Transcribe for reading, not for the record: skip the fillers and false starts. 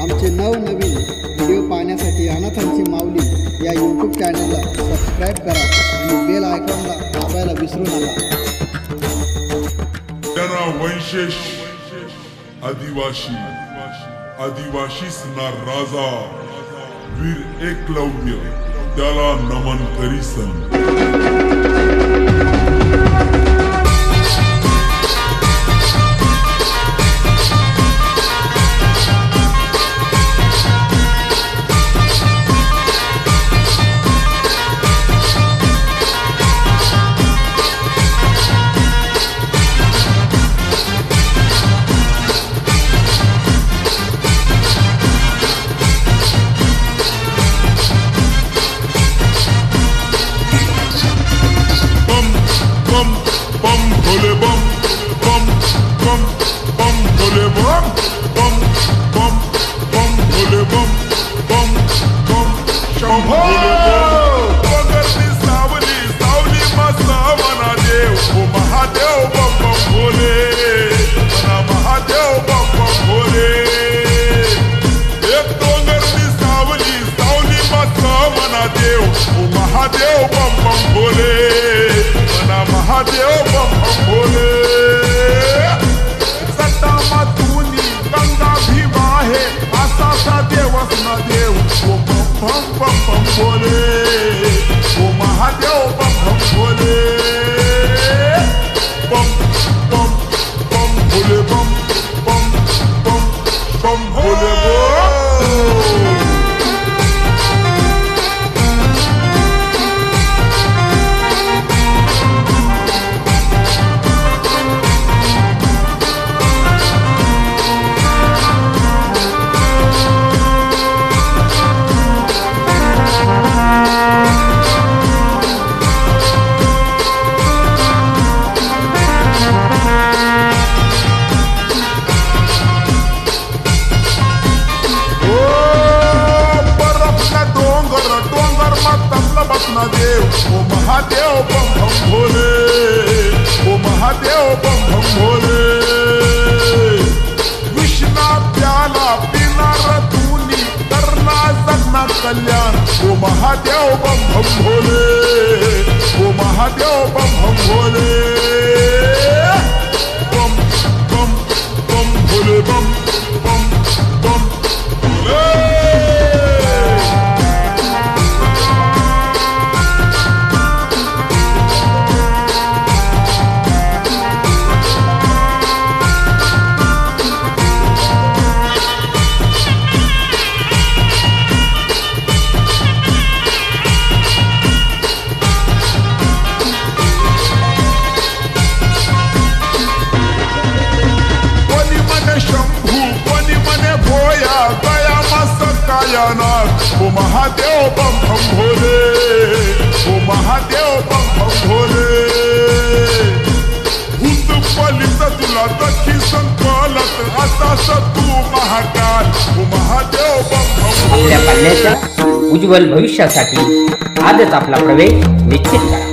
आमचे नवनवीन व्हिडिओ पाहण्यासाठी अनाथांची माऊली या यूट्यूब चॅनलला सबस्क्राईब करा आणि बेल आयकॉनला दाबायला विसरू नका। त्यांना वंशेष आदिवासी सना राजा वीर एकलव्य त्याला नमन करीसन। Bum भोले बम बम बम बम भोले बम बम बम बम भोले बम बम बम शंभो पगरनी सावली सावली मसा मना देव ओ महादेव बम बम भोले मना महादेव बम बम भोले एक डोंगरनी सावली सावली मसा मना देव ओ महादेव बम बम भोले मना महादेव बम बम भोले। सत्ता मातुनी गंगा भी वाहे आसा सा देवस न देव ओ बम बम बम बम भोले ओ महादेव बम बम भोले बम बम बम भोले बम बम बम बम भोले देव ओ महादेव बम बम भोले ओ महादेव बम बम भोले। विष्णा प्याला पिनार तूनी करना जगना कल्याण ओ महादेव बम बम भोले ओ महादेव बम बम भोले बम बम बम भोले बम बम बम भोले। ओ महादेव बम बम भोले ओ महादेव बम बम भोले। भूत पलित तुला दखी संकलत असा तू महाकाल ओ महादेव बम बम भोले। आपल्या पाल्याच्या उज्ज्वल भविष्यासाठी आजच आपला प्रवेश निश्चित करा।